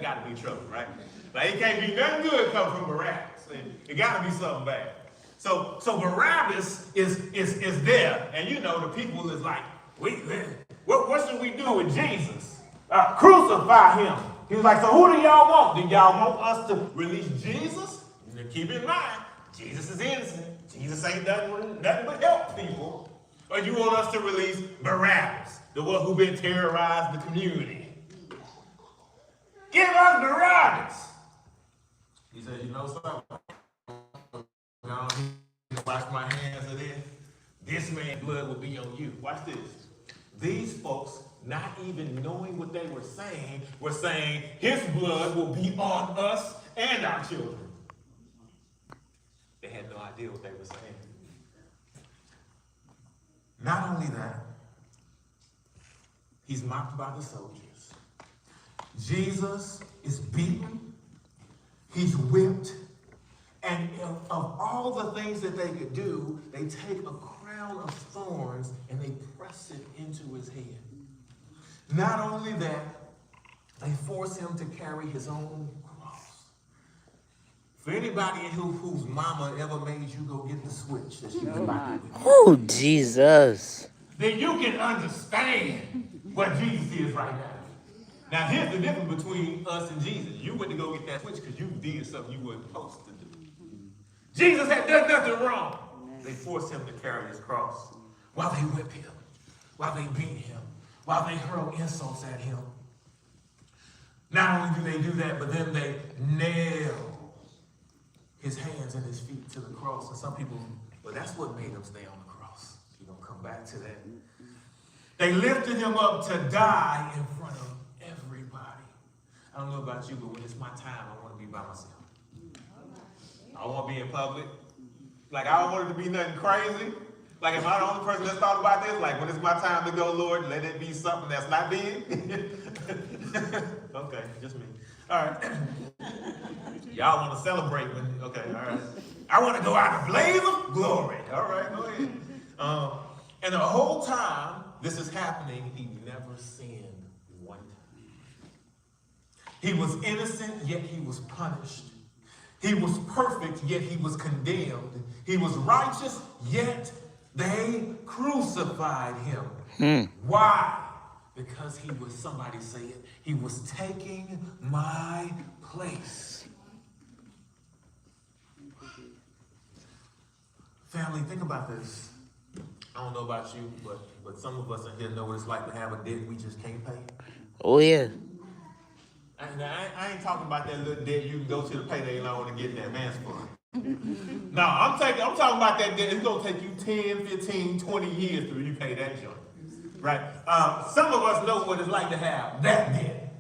got to be trouble, right? Like, it can't be nothing good come from Barabbas. It got to be something bad. So Barabbas is there, and you know the people is like, what should we do with Jesus? Crucify him. He was like, so who do y'all want? Do y'all want us to release Jesus? And keep in mind, Jesus is innocent. Jesus ain't nothing but help people. Or you want us to release Barabbas, the one who been terrorized the community? Give us Barabbas. He says, you know something? Wash my hands of this. This man's blood will be on you. Watch this. These folks, not even knowing what they were saying his blood will be on us and our children. They had no idea what they were saying. Not only that, he's mocked by the soldiers. Jesus is beaten. He's whipped. And of all the things that they could do, they take a crown of thorns and they press it into his head. Not only that, they force him to carry his own cross. For anybody whose mama ever made you go get the switch that she was about to do. Oh, Jesus. Then you can understand what Jesus is right now. Now, here's the difference between us and Jesus. You went to go get that switch because you did something you weren't supposed to do. Jesus had done nothing wrong. They forced him to carry his cross while they whip him, while they beat him, while they hurl insults at him. Not only do they do that, but then they nail his hands and his feet to the cross. And some people, well, that's what made him stay on the cross. You're going to come back to that. They lifted him up to die in front of everybody. I don't know about you, but when it's my time, I want to be by myself. I don't want to be in public. Like, I don't want it to be nothing crazy. Like, am I the only person that's thought about this? Like, when it's my time to go, Lord, let it be something that's not big. Okay, just me. All right. Y'all want to celebrate when, okay, all right. I want to go out in a blaze of glory. All right, go ahead. And the whole time this is happening, he never sinned one time. He was innocent, yet he was punished. He was perfect, yet he was condemned. He was righteous, yet they crucified him. Why? Because he was, somebody say it, he was taking my place. Family, think about this. I don't know about you, but some of us in here know what it's like to have a debt we just can't pay. Oh, yeah. I ain't talking about that little debt you can go to the payday loan and get that man's fund. No, I'm talking about that debt. It's going to take you 10, 15, 20 years till you pay that joint. Right? Some of us know what it's like to have that debt.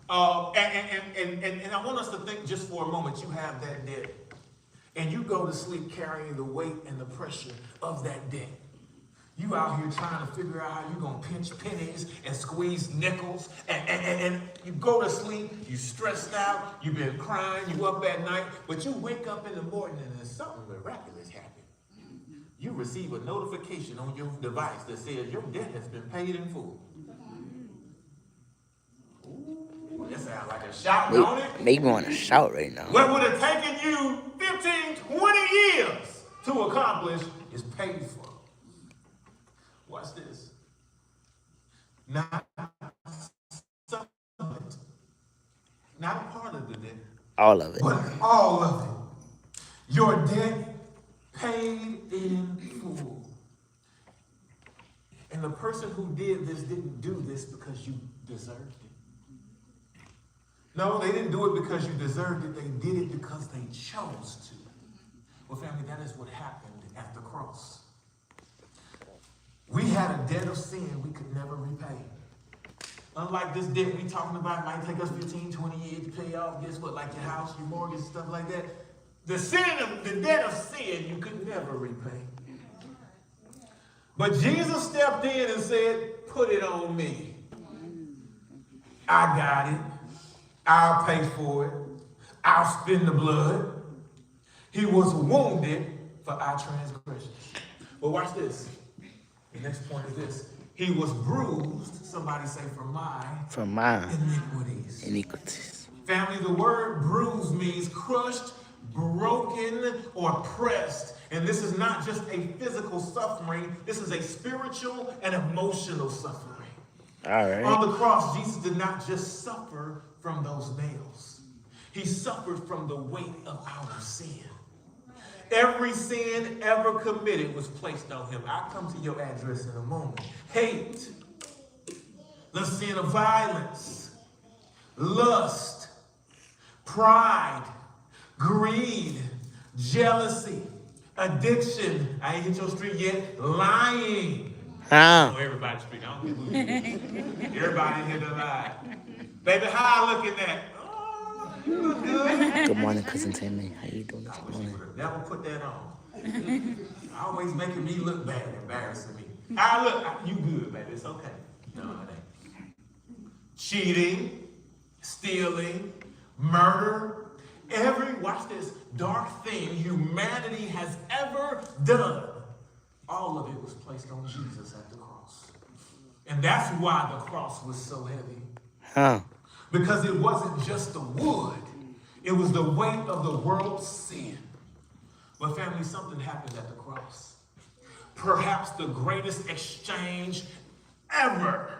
And I want us to think just for a moment, you have that debt. And you go to sleep carrying the weight and the pressure of that debt. You out here trying to figure out how you're going to pinch pennies and squeeze nickels. And you go to sleep, you stressed out, you've been crying, you up at night, but you wake up in the morning and there's something miraculous happened. You receive a notification on your device that says your debt has been paid in full. Ooh, that sounds like a shout, don't it? Make me want to shout right now. What would have taken you 15, 20 years to accomplish is paid for. Watch this. Not some of it. Not a part of the debt. All of it. But all of it. Your debt paid in full. And the person who did this didn't do this because you deserved it. No, they didn't do it because you deserved it. They did it because they chose to. Well, family, that is what happened at the cross. We had a debt of sin we could never repay. Unlike this debt we talking about, it might take us 15, 20 years to pay off. Guess what? Like your house, your mortgage, stuff like that. The debt of sin you could never repay. But Jesus stepped in and said, put it on me. I got it. I'll pay for it. I'll spend the blood. He was wounded for our transgressions. But watch this. The next point is this. He was bruised, somebody say, for my For my iniquities. iniquities. Family, the word bruised means crushed, broken, or pressed. And this is not just a physical suffering. This is a spiritual and emotional suffering. All right. On the cross, Jesus did not just suffer from those nails. He suffered from the weight of our sin. Every sin ever committed was placed on him. I'll come to your address in a moment. Hate, the sin of violence, lust, pride, greed, jealousy, addiction. I ain't hit your street yet. Lying. Huh? Oh, everybody's street. I don't care who you are. Everybody in here to lie. Baby, how I looking at? Oh, you look good. Good morning, cousin Tammy. How you doing this I wish you morning? would have never put that on. Always making me look bad, embarrassing me. How I look? You good, baby. It's okay. No, it ain't. Cheating, stealing, murder, watch this, dark thing humanity has ever done, all of it was placed on Jesus at the cross. And that's why the cross was so heavy. Huh? Because it wasn't just the wood, it was the weight of the world's sin. But family, something happened at the cross. Perhaps the greatest exchange ever.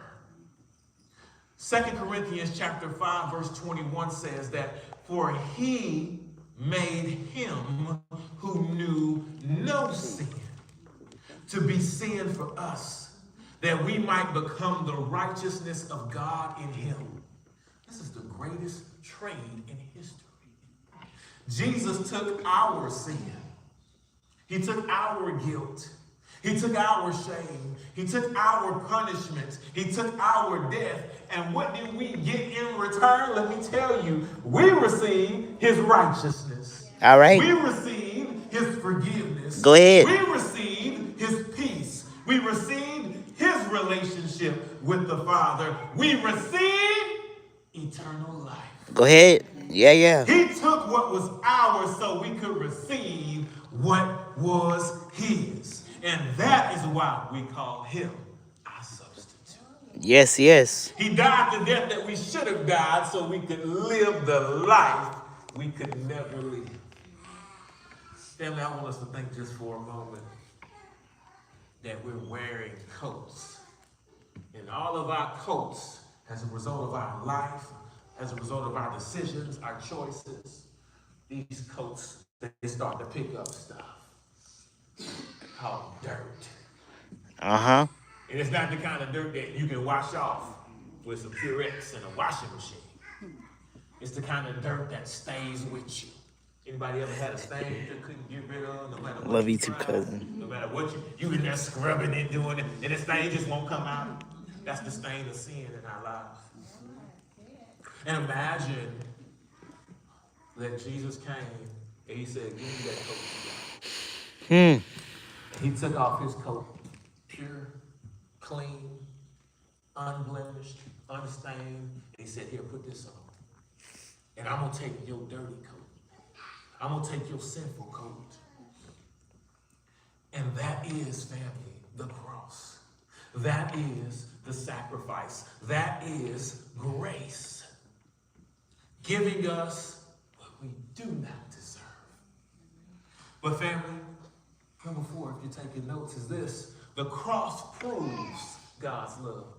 2 Corinthians chapter 5, verse 21 says that, for he made him who knew no sin to be sin for us, that we might become the righteousness of God in him. This is the greatest trade in history. Jesus took our sin. He took our guilt. He took our shame. He took our punishment. He took our death. And what did we get in return? Let me tell you, we received his righteousness. All right. We received his forgiveness. Go ahead. We received his peace. We received his relationship with the Father. We received eternal life. Go ahead. Yeah. He took what was ours so we could receive what was his. And that is why we call him our substitute. Yes. He died the death that we should have died so we could live the life we could never live. Family, I want us to think just for a moment that we're wearing coats. And all of our coats, as a result of our life, as a result of our decisions, our choices, these coats, they start to pick up stuff called dirt. Uh-huh. And it's not the kind of dirt that you can wash off with some Purex and a washing machine. It's the kind of dirt that stays with you. Anybody ever had a stain that you couldn't get rid of, no matter what? Love you too, cousin. No matter what you in there scrubbing it, doing it, and the stain just won't come out. That's the stain of sin in our lives. And imagine that Jesus came and he said, give me that coat. And he took off his coat, pure, clean, unblemished, unstained. And he said, here, put this on. And I'm going to take your dirty coat. I'm going to take your sinful coat. And that is, family, the cross. That is the sacrifice. That is grace. Giving us what we do not deserve. But family, number 4, if you're taking notes, is this. The cross proves God's love.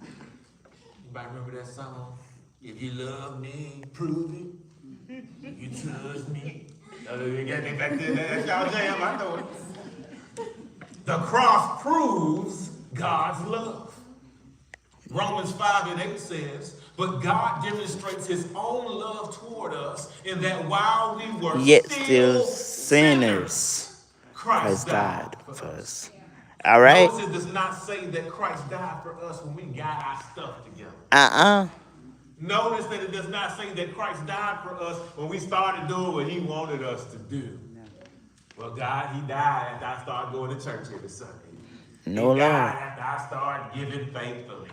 Anybody remember that song? If you love me, prove it. If you touch me. You got me back there. That's y'all jam. I know it. The cross proves God's love. Romans 5:8 says, but God demonstrates his own love toward us in that while we were Yet still sinners, Christ died for for us. us. All right. Notice it does not say that Christ died for us when we got our stuff together. Notice that it does not say that Christ died for us when we started doing what he wanted us to do. Well, God, he died after I started going to church every Sunday. No, He Lord. died after I started giving faithfully.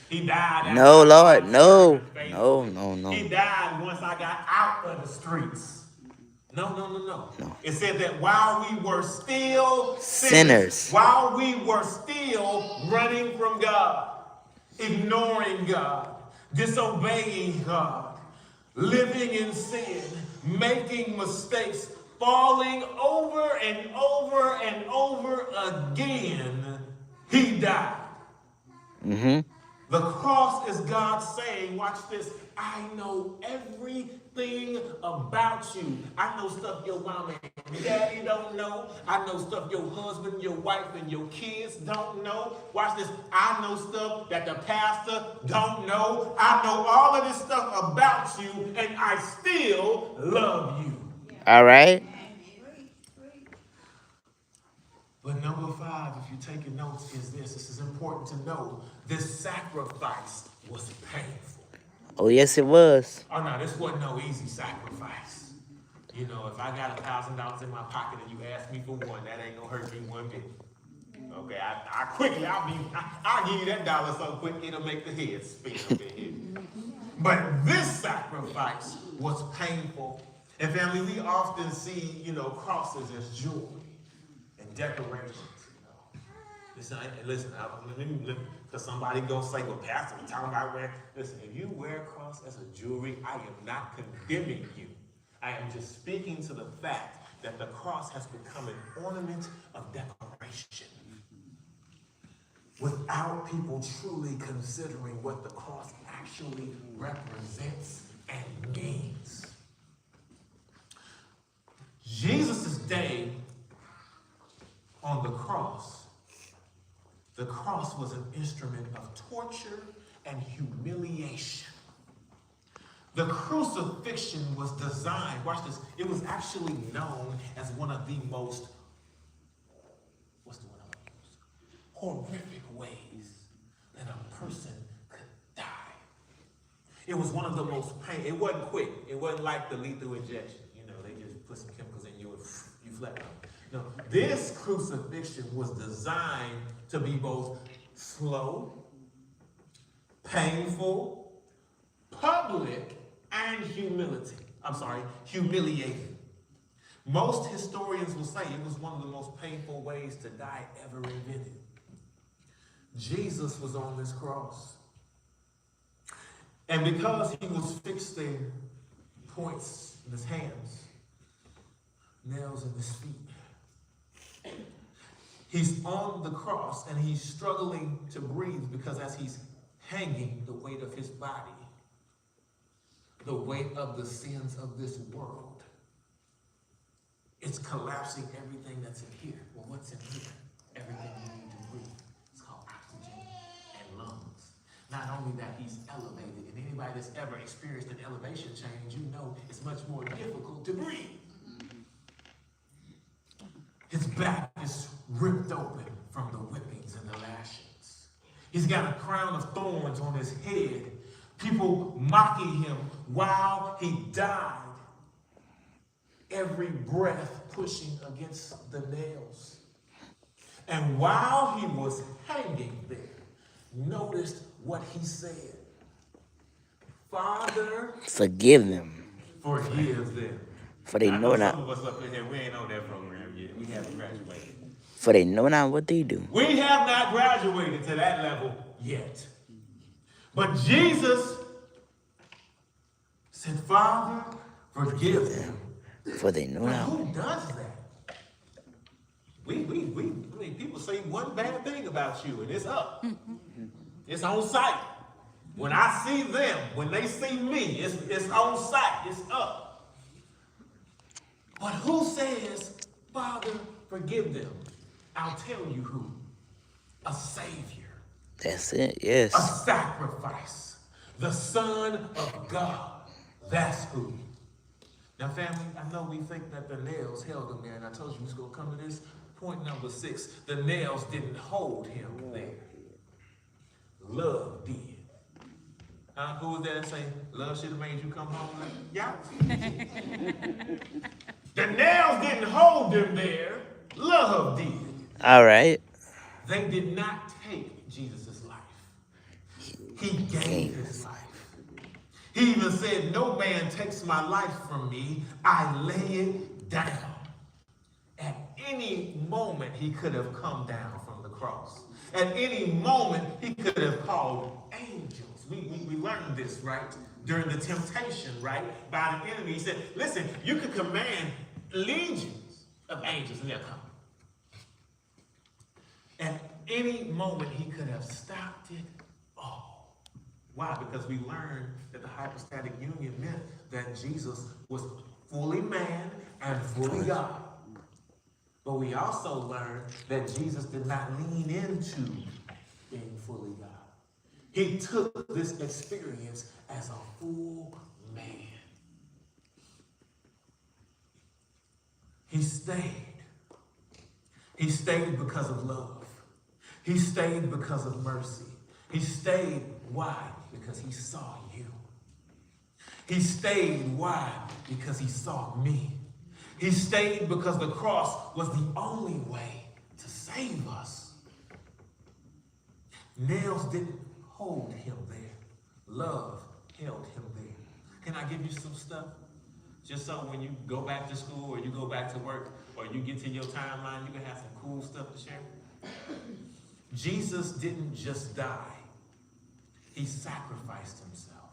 He died after No, I Lord. started No. serving faithfully. No. He died once I got out of the streets. No. It said that while we were still sinners, while we were still running from God, ignoring God, disobeying God, living in sin, making mistakes, falling over and over and over again, he died. Mm-hmm. The cross is God saying, watch this, I know everything about you. I know stuff your mama and daddy don't know. I know stuff your husband, your wife, and your kids don't know. Watch this, I know stuff that the pastor don't know. I know all of this stuff about you, and I still love you. All right. But number 5, if you're taking notes, is this. This is important to know. This sacrifice was painful. Oh, yes, it was. Oh, no, this wasn't no easy sacrifice. You know, if I got $1,000 in my pocket and you ask me for one, that ain't gonna hurt me one bit. Okay, I'll give you that dollar so quick it'll make the head spin up in here. But this sacrifice was painful. And family, we often see, crosses as jewelry and decorations. Listen, because somebody gonna say, well, Pastor, we're talking about wearing. Listen, if you wear a cross as a jewelry, I am not condemning you. I am just speaking to the fact that the cross has become an ornament of decoration without people truly considering what the cross actually represents and means. Jesus' day on the cross was an instrument of torture and humiliation. The crucifixion was designed, watch this, it was actually known as one of the most, horrific ways that a person could die. It was one of the most painful. It wasn't quick. It wasn't like the lethal injection. They just put some chemicals in you and you flat out. No, this crucifixion was designed to be both slow, painful, public, and humiliating. Most historians will say it was one of the most painful ways to die ever invented. Jesus was on this cross. And because he was fixing points in his hands, nails in his feet, he's on the cross and he's struggling to breathe because as he's hanging, the weight of his body, the weight of the sins of this world, it's collapsing everything that's in here. Well, what's in here? Everything you need to breathe. It's called oxygen and lungs. Not only that, he's elevated, and anybody that's ever experienced an elevation change, you know it's much more difficult to breathe. His back is ripped open from the whippings and the lashings. He's got a crown of thorns on his head. People mocking him while he died. Every breath pushing against the nails. And while he was hanging there, notice what he said. Father, forgive them. Forgive them. For they know not. Some of us up in here, we ain't on that program yet. We haven't graduated. For they know not what they do. We have not graduated to that level yet. But Jesus said, Father, forgive them. For they know not. Who does that? People say one bad thing about you, and it's up. It's on sight. When I see them, when they see me, it's on sight. It's up. But who says, Father, forgive them? I'll tell you who. A Savior. That's it, yes. A sacrifice. The Son of God. That's who. Now, family, I know we think that the nails held him there, and I told you we was going to come to this. Point number 6, the nails didn't hold him there. Love did. Who was that saying, love should have made you come home? Yeah. The nails didn't hold him there. Love did. All right. They did not take Jesus' life. He gave his life. He even said, no man takes my life from me. I lay it down. At any moment, he could have come down from the cross. At any moment, he could have called angels. We learned this, right? during the temptation, right, by the enemy. He said, listen, you can command legions of angels and they'll come. At any moment, he could have stopped it all. Why? Because we learned that the hypostatic union meant that Jesus was fully man and fully God. But we also learned that Jesus did not lean into being fully God. He took this experience as a full man. He stayed. He stayed because of love. He stayed because of mercy. He stayed, why? Because he saw you. He stayed, why? Because he saw me. He stayed because the cross was the only way to save us. Nails didn't hold him there. Love held him there. Can I give you some stuff? Just so when you go back to school or you go back to work or you get to your timeline, you can have some cool stuff to share. Jesus didn't just die. He sacrificed himself.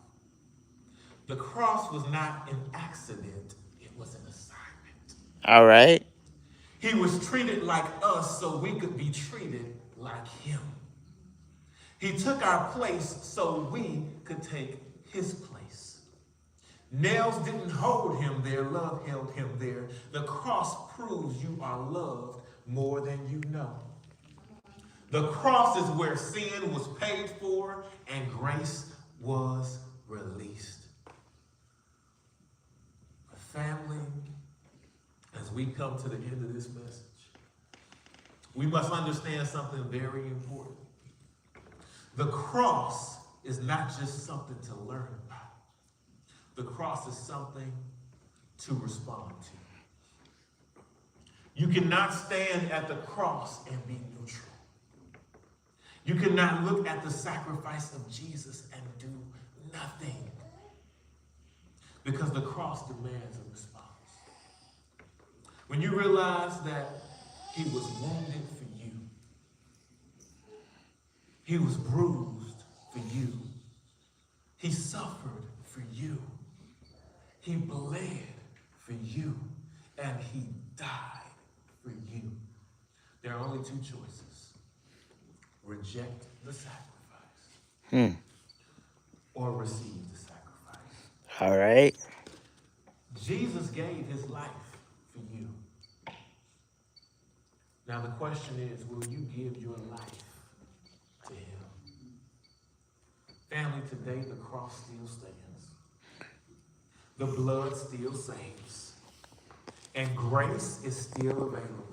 The cross was not an accident. It was an assignment. All right. He was treated like us so we could be treated like him. He took our place so we could take his place. Nails didn't hold him there. Love held him there. The cross proves you are loved more than you know. The cross is where sin was paid for and grace was released. Family, as we come to the end of this message, we must understand something very important. The cross is not just something to learn about. The cross is something to respond to. You cannot stand at the cross and be neutral. You cannot look at the sacrifice of Jesus and do nothing. Because the cross demands a response. When you realize that he was wounded for you, he was bruised for you, he suffered for you, he bled for you, and he died for you. There are only two choices. Reject the sacrifice or receive the sacrifice. All right. Jesus gave his life for you. Now the question is, will you give your life to him? Family, today the cross still stands. The blood still saves. And grace is still available.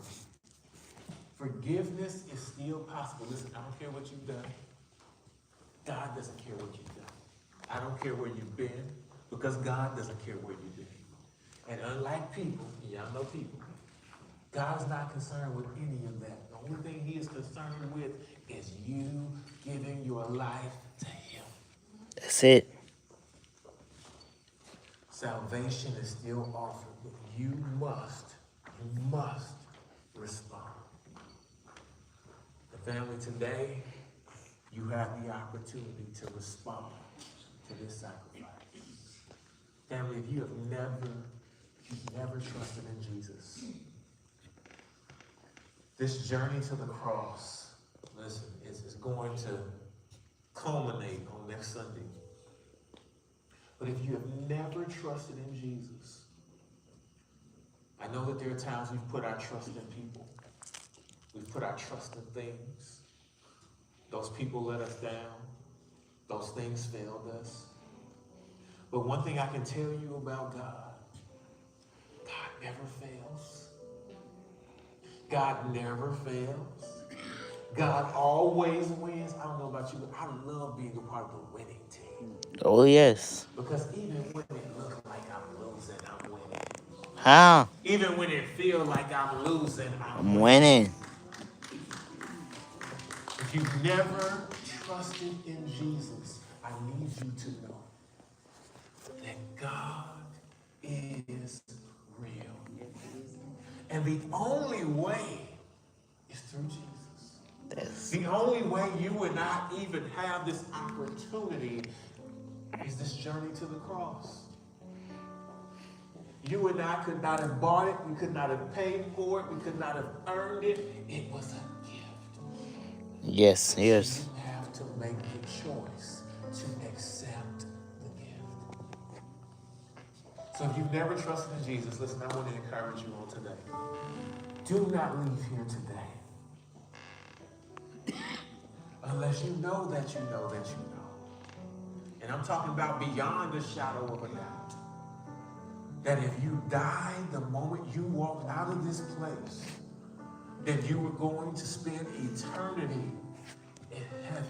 Forgiveness is still possible. Listen, I don't care what you've done. God doesn't care what you've done. I don't care where you've been, because God doesn't care where you've been. And unlike people, y'all know people, God's not concerned with any of that. The only thing he is concerned with is you giving your life to him. That's it. Salvation is still offered, but you must respond. The family, today, you have the opportunity to respond to this sacrifice. Family, if you've never trusted in Jesus, this journey to the cross, listen, is going to culminate on next Sunday. But if you have never trusted in Jesus, I know that there are times we've put our trust in people. We've put our trust in things. Those people let us down. Those things failed us. But one thing I can tell you about God, God never fails. God never fails. God always wins. I don't know about you, but I love being a part of the winning team. Oh, yes. Because even when it looks like I'm losing, I'm winning. Huh? Even when it feels like I'm losing, I'm winning. If you've never trusted in Jesus, I need you to know that God is real. And the only way is through Jesus. The only way you and I even have this opportunity is this journey to the cross. You and I could not have bought it. We could not have paid for it. We could not have earned it. It was a gift. Yes, yes. You have to make the choice to accept the gift. So if you've never trusted in Jesus, listen, I want to encourage you on today. Do not leave here today unless you know that you know that you know. And I'm talking about beyond the shadow of a doubt. That if you died the moment you walked out of this place, that you were going to spend eternity in heaven.